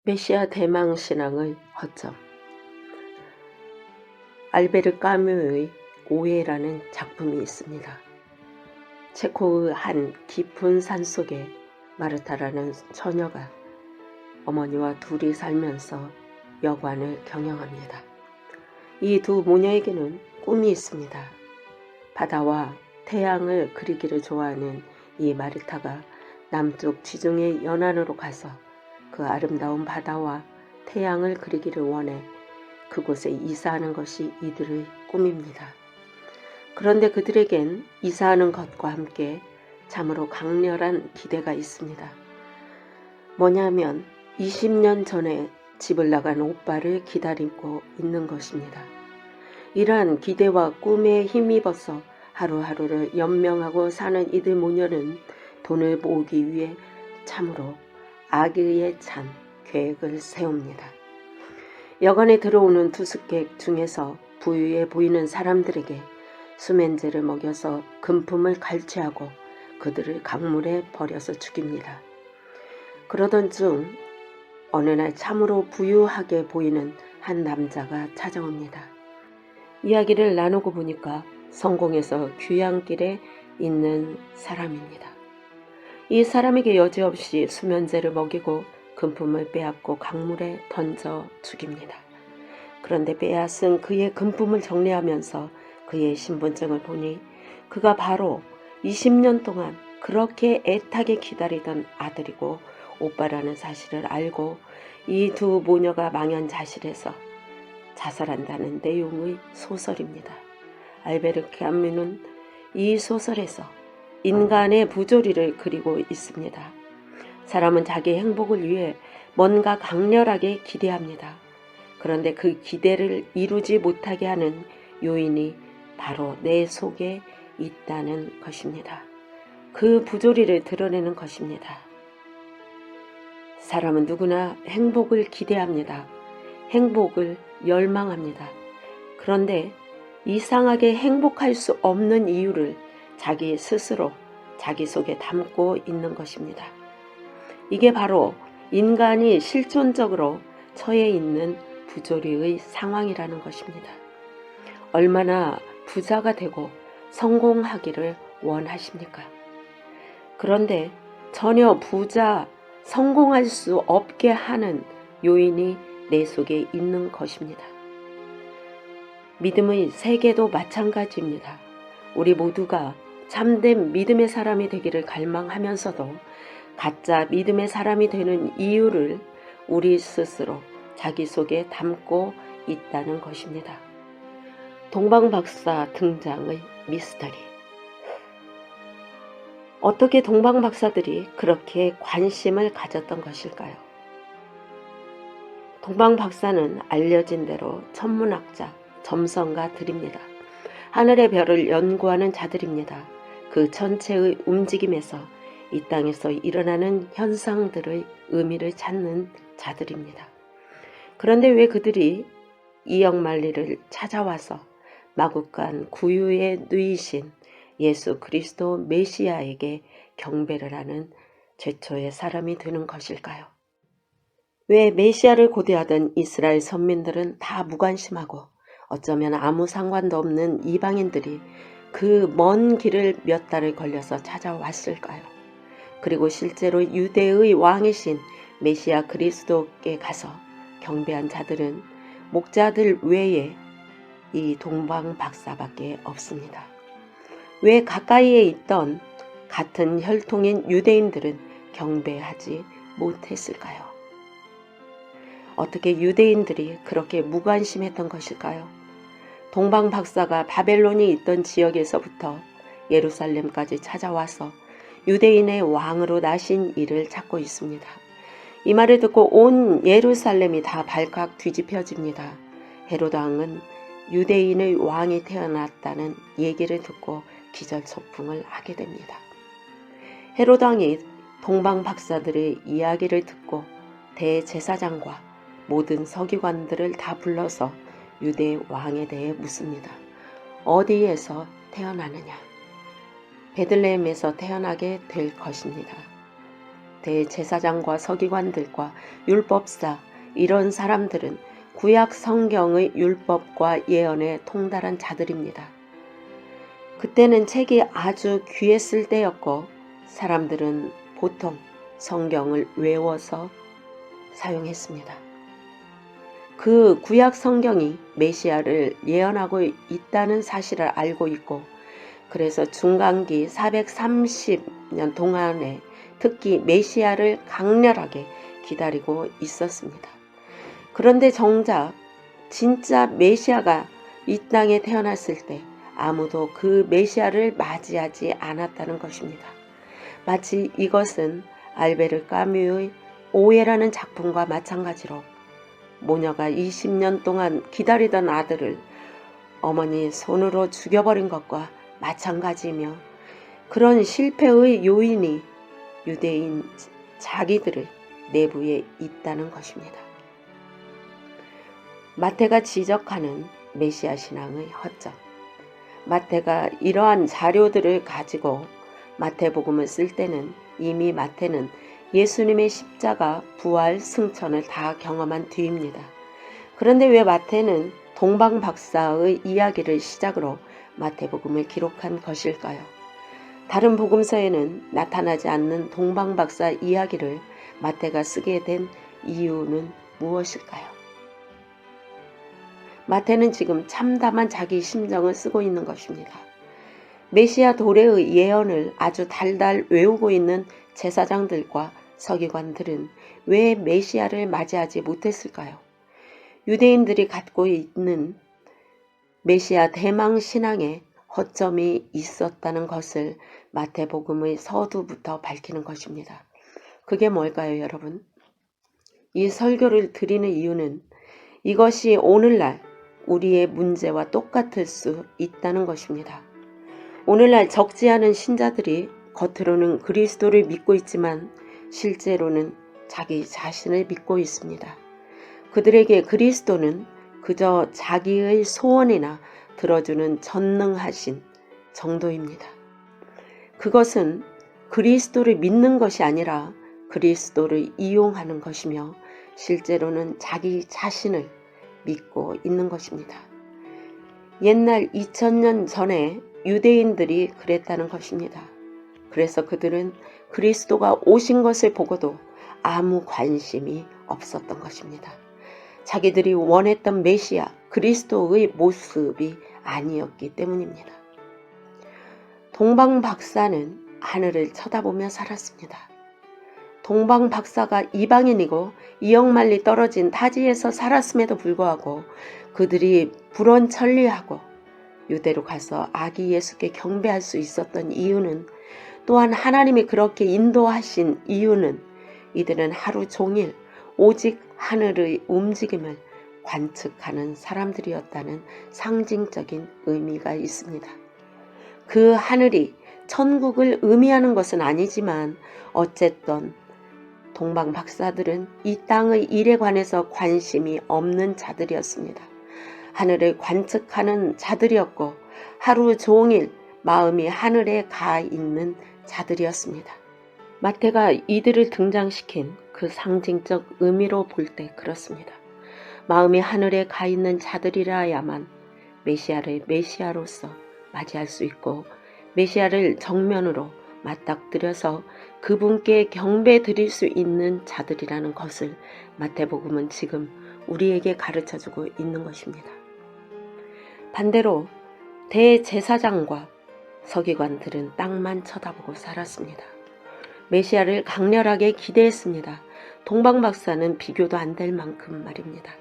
메시아 대망 신앙의 허점. 알베르 까뮈의 오해라는 작품이 있습니다. 체코의 한 깊은 산속에 마르타라는 처녀가 어머니와 둘이 살면서 여관을 경영합니다. 이 두 모녀에게는 꿈이 있습니다. 바다와 태양을 그리기를 좋아하는 이 마르타가 남쪽 지중해 연안으로 가서 그 아름다운 바다와 태양을 그리기를 원해 그곳에 이사하는 것이 이들의 꿈입니다. 그런데 그들에겐 이사하는 것과 함께 참으로 강렬한 기대가 있습니다. 뭐냐면 20년 전에 집을 나간 오빠를 기다리고 있는 것입니다. 이러한 기대와 꿈에 힘입어서 하루하루를 연명하고 사는 이들 모녀는 돈을 모으기 위해 참으로 악의에 찬 계획을 세웁니다. 여관에 들어오는 투숙객 중에서 부유해 보이는 사람들에게 수면제를 먹여서 금품을 갈취하고 그들을 강물에 버려서 죽입니다. 그러던 중 어느 날 참으로 부유하게 보이는 한 남자가 찾아옵니다. 이야기를 나누고 보니까 성공해서 귀향길에 있는 사람입니다. 이 사람에게 여지없이 수면제를 먹이고 금품을 빼앗고 강물에 던져 죽입니다. 그런데 빼앗은 그의 금품을 정리하면서 그의 신분증을 보니 그가 바로 20년 동안 그렇게 애타게 기다리던 아들이고 오빠라는 사실을 알고 이 두 모녀가 망연자실해서 자살한다는 내용의 소설입니다. 알베르 까뮈는 이 소설에서 인간의 부조리를 그리고 있습니다. 사람은 자기 행복을 위해 뭔가 강렬하게 기대합니다. 그런데 그 기대를 이루지 못하게 하는 요인이 바로 내 속에 있다는 것입니다. 그 부조리를 드러내는 것입니다. 사람은 누구나 행복을 기대합니다. 행복을 열망합니다. 그런데 이상하게 행복할 수 없는 이유를 자기 스스로 자기 속에 담고 있는 것입니다. 이게 바로 인간이 실존적으로 처해 있는 부조리의 상황이라는 것입니다. 얼마나 부자가 되고 성공하기를 원하십니까? 그런데 전혀 성공할 수 없게 하는 요인이 내 속에 있는 것입니다. 믿음의 세계도 마찬가지입니다. 우리 모두가 참된 믿음의 사람이 되기를 갈망하면서도 가짜 믿음의 사람이 되는 이유를 우리 스스로 자기 속에 담고 있다는 것입니다. 동방박사 등장의 미스터리. 어떻게 동방박사들이 그렇게 관심을 가졌던 것일까요? 동방박사는 알려진 대로 천문학자, 점성가들입니다. 하늘의 별을 연구하는 자들입니다. 그 전체의 움직임에서 이 땅에서 일어나는 현상들의 의미를 찾는 자들입니다. 그런데 왜 그들이 이역만리를 찾아와서 마국간 구유에 누이신 예수 그리스도 메시아에게 경배를 하는 최초의 사람이 되는 것일까요? 왜 메시아를 고대하던 이스라엘 선민들은 다 무관심하고 어쩌면 아무 상관도 없는 이방인들이 그 먼 길을 몇 달을 걸려서 찾아왔을까요? 그리고 실제로 유대의 왕이신 메시아 그리스도께 가서 경배한 자들은 목자들 외에 이 동방박사밖에 없습니다. 왜 가까이에 있던 같은 혈통인 유대인들은 경배하지 못했을까요? 어떻게 유대인들이 그렇게 무관심했던 것일까요? 동방박사가 바벨론이 있던 지역에서부터 예루살렘까지 찾아와서 유대인의 왕으로 나신 이를 찾고 있습니다. 이 말을 듣고 온 예루살렘이 다 발칵 뒤집혀집니다. 헤롯 왕은 유대인의 왕이 태어났다는 얘기를 듣고 기절초풍을 하게 됩니다. 헤롯 왕이 동방박사들의 이야기를 듣고 대제사장과 모든 서기관들을 다 불러서 유대 왕에 대해 묻습니다. 어디에서 태어나느냐? 베들레헴에서 태어나게 될 것입니다. 대제사장과 서기관들과 율법사 이런 사람들은 구약 성경의 율법과 예언에 통달한 자들입니다. 그때는 책이 아주 귀했을 때였고 사람들은 보통 성경을 외워서 사용했습니다. 그 구약 성경이 메시아를 예언하고 있다는 사실을 알고 있고 그래서 중간기 430년 동안에 특히 메시아를 강렬하게 기다리고 있었습니다. 그런데 정작 진짜 메시아가 이 땅에 태어났을 때 아무도 그 메시아를 맞이하지 않았다는 것입니다. 마치 이것은 알베르 까뮈의 오해라는 작품과 마찬가지로 모녀가 20년 동안 기다리던 아들을 어머니 손으로 죽여버린 것과 마찬가지이며 그런 실패의 요인이 유대인 자기들의 내부에 있다는 것입니다. 마태가 지적하는 메시아 신앙의 허점. 마태가 이러한 자료들을 가지고 마태복음을 쓸 때는 이미 마태는 예수님의 십자가, 부활, 승천을 다 경험한 뒤입니다. 그런데 왜 마태는 동방박사의 이야기를 시작으로 마태복음을 기록한 것일까요? 다른 복음서에는 나타나지 않는 동방박사 이야기를 마태가 쓰게 된 이유는 무엇일까요? 마태는 지금 참담한 자기 심정을 쓰고 있는 것입니다. 메시아 도래의 예언을 아주 달달 외우고 있는 제사장들과 서기관들은 왜 메시아를 맞이하지 못했을까요? 유대인들이 갖고 있는 메시아 대망 신앙에 허점이 있었다는 것을 마태복음의 서두부터 밝히는 것입니다. 그게 뭘까요, 여러분? 이 설교를 드리는 이유는 이것이 오늘날 우리의 문제와 똑같을 수 있다는 것입니다. 오늘날 적지 않은 신자들이 겉으로는 그리스도를 믿고 있지만 실제로는 자기 자신을 믿고 있습니다. 그들에게 그리스도는 그저 자기의 소원이나 들어주는 전능하신 정도입니다. 그것은 그리스도를 믿는 것이 아니라 그리스도를 이용하는 것이며 실제로는 자기 자신을 믿고 있는 것입니다. 옛날 2000년 전에 유대인들이 그랬다는 것입니다. 그래서 그들은 그리스도가 오신 것을 보고도 아무 관심이 없었던 것입니다. 자기들이 원했던 메시아 그리스도의 모습이 아니었기 때문입니다. 동방박사는 하늘을 쳐다보며 살았습니다. 동방박사가 이방인이고 2억 마일리 떨어진 타지에서 살았음에도 불구하고 그들이 불원천리하고 유대로 가서 아기 예수께 경배할 수 있었던 이유는 또한 하나님이 그렇게 인도하신 이유는 이들은 하루 종일 오직 하늘의 움직임을 관측하는 사람들이었다는 상징적인 의미가 있습니다. 그 하늘이 천국을 의미하는 것은 아니지만 어쨌든 동방박사들은 이 땅의 일에 관해서 관심이 없는 자들이었습니다. 하늘을 관측하는 자들이었고 하루 종일 마음이 하늘에 가 있는 자들이었습니다. 마태가 이들을 등장시킨 그 상징적 의미로 볼 때 그렇습니다. 마음이 하늘에 가 있는 자들이라야만 메시아를 메시아로서 맞이할 수 있고 메시아를 정면으로 맞닥뜨려서 그분께 경배 드릴 수 있는 자들이라는 것을 마태복음은 지금 우리에게 가르쳐주고 있는 것입니다. 반대로 대제사장과 서기관들은 땅만 쳐다보고 살았습니다. 메시아를 강렬하게 기대했습니다. 동방박사는 비교도 안 될 만큼 말입니다.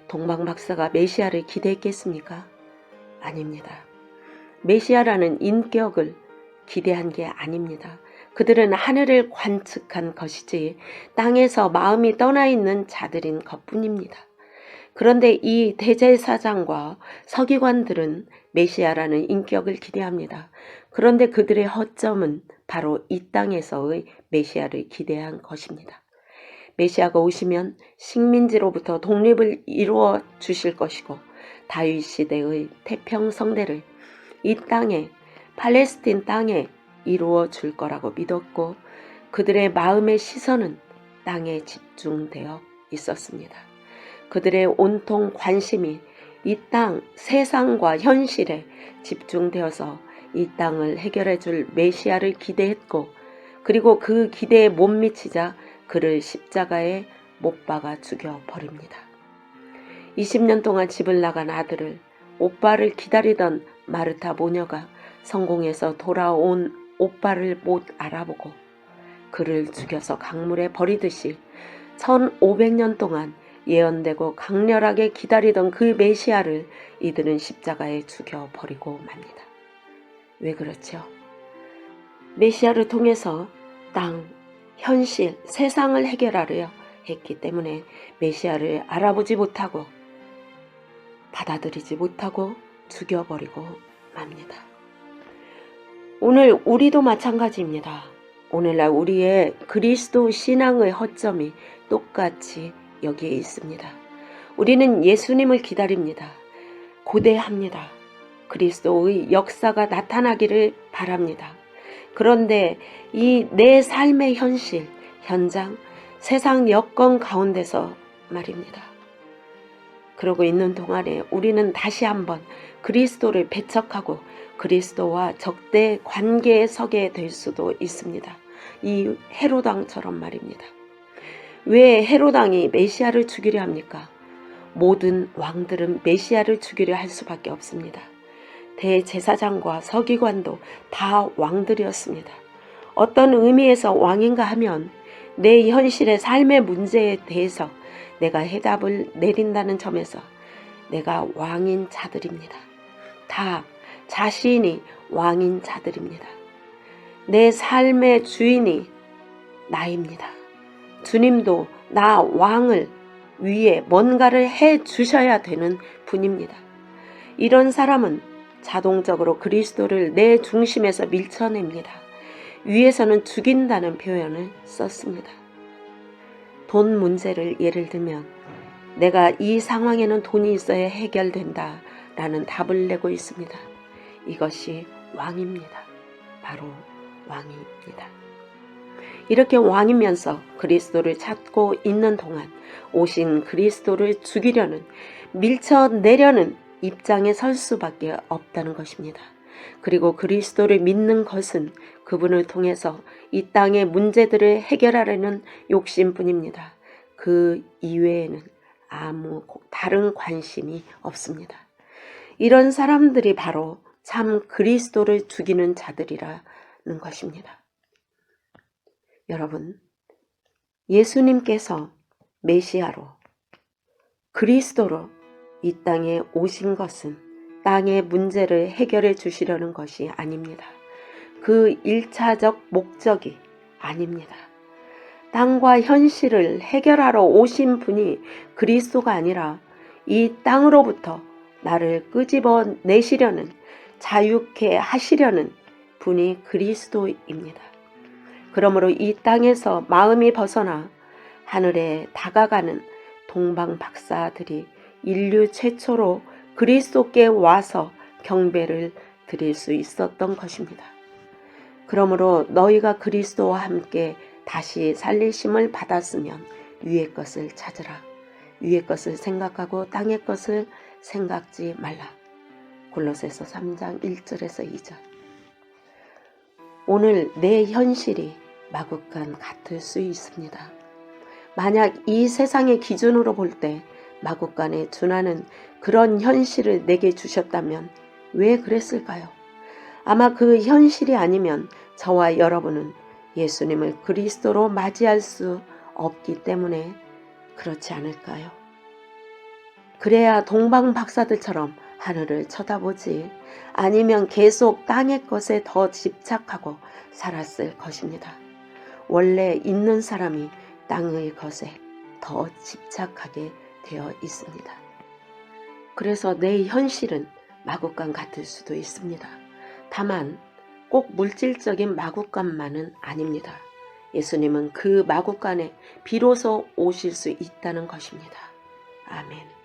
동방박사가 메시아를 기대했겠습니까? 아닙니다. 메시아라는 인격을 기대한 게 아닙니다. 그들은 하늘을 관측한 것이지 땅에서 마음이 떠나 있는 자들인 것뿐입니다. 그런데 이 대제사장과 서기관들은 메시아라는 인격을 기대합니다. 그런데 그들의 허점은 바로 이 땅에서의 메시아를 기대한 것입니다. 메시아가 오시면 식민지로부터 독립을 이루어 주실 것이고 다윗 시대의 태평성대를 이 땅에 팔레스틴 땅에 이루어 줄 거라고 믿었고 그들의 마음의 시선은 땅에 집중되어 있었습니다. 그들의 온통 관심이 이 땅, 세상과 현실에 집중되어서 이 땅을 해결해 줄 메시아를 기대했고, 그리고 그 기대에 못 미치자 그를 십자가에 못 박아 죽여버립니다. 20년 동안 집을 나간 아들을, 오빠를 기다리던 마르타 모녀가 성공해서 돌아온 오빠를 못 알아보고 그를 죽여서 강물에 버리듯이 1500년 동안 예언되고 강렬하게 기다리던 그 메시아를 이들은 십자가에 죽여버리고 맙니다. 왜 그렇죠? 메시아를 통해서 땅, 현실, 세상을 해결하려 했기 때문에 메시아를 알아보지 못하고 받아들이지 못하고 죽여버리고 맙니다. 오늘 우리도 마찬가지입니다. 오늘날 우리의 그리스도 신앙의 허점이 똑같이 여기에 있습니다. 우리는 예수님을 기다립니다. 고대합니다. 그리스도의 역사가 나타나기를 바랍니다. 그런데 이 내 삶의 현실, 현장, 세상 여건 가운데서 말입니다. 그러고 있는 동안에 우리는 다시 한번 그리스도를 배척하고 그리스도와 적대 관계에 서게 될 수도 있습니다. 이 헤롯 왕처럼 말입니다. 왜 헤롯 왕이 메시아를 죽이려 합니까? 모든 왕들은 메시아를 죽이려 할 수밖에 없습니다. 대제사장과 서기관도 다 왕들이었습니다. 어떤 의미에서 왕인가 하면 내 현실의 삶의 문제에 대해서 내가 해답을 내린다는 점에서 내가 왕인 자들입니다. 다 자신이 왕인 자들입니다. 내 삶의 주인이 나입니다. 주님도 나 왕을 위해 뭔가를 해 주셔야 되는 분입니다. 이런 사람은 자동적으로 그리스도를 내 중심에서 밀쳐냅니다. 위에서는 죽인다는 표현을 썼습니다. 돈 문제를 예를 들면 내가 이 상황에는 돈이 있어야 해결된다 라는 답을 내고 있습니다. 이것이 왕입니다. 바로 왕입니다. 이렇게 왕이면서 그리스도를 찾고 있는 동안 오신 그리스도를 죽이려는, 밀쳐내려는 입장에 설 수밖에 없다는 것입니다. 그리고 그리스도를 믿는 것은 그분을 통해서 이 땅의 문제들을 해결하려는 욕심뿐입니다. 그 이외에는 아무 다른 관심이 없습니다. 이런 사람들이 바로 참 그리스도를 죽이는 자들이라는 것입니다. 여러분, 예수님께서 메시아로, 그리스도로 이 땅에 오신 것은 땅의 문제를 해결해 주시려는 것이 아닙니다. 그 1차적 목적이 아닙니다. 땅과 현실을 해결하러 오신 분이 그리스도가 아니라 이 땅으로부터 나를 끄집어 내시려는, 자유케 하시려는 분이 그리스도입니다. 그러므로 이 땅에서 마음이 벗어나 하늘에 다가가는 동방 박사들이 인류 최초로 그리스도께 와서 경배를 드릴 수 있었던 것입니다. 그러므로 너희가 그리스도와 함께 다시 살리심을 받았으면 위의 것을 찾으라. 위의 것을 생각하고 땅의 것을 생각지 말라. 골로새서 3장 1절에서 2절. 오늘 내 현실이 마구간 같을 수 있습니다. 만약 이 세상의 기준으로 볼 때 마구간에 준하는 그런 현실을 내게 주셨다면 왜 그랬을까요? 아마 그 현실이 아니면 저와 여러분은 예수님을 그리스도로 맞이할 수 없기 때문에 그렇지 않을까요? 그래야 동방 박사들처럼 하늘을 쳐다보지, 아니면 계속 땅의 것에 더 집착하고 살았을 것입니다. 원래 있는 사람이 땅의 것에 더 집착하게 되어 있습니다. 그래서 내 현실은 마구간 같을 수도 있습니다. 다만 꼭 물질적인 마구간만은 아닙니다. 예수님은 그 마구간에 비로소 오실 수 있다는 것입니다. 아멘.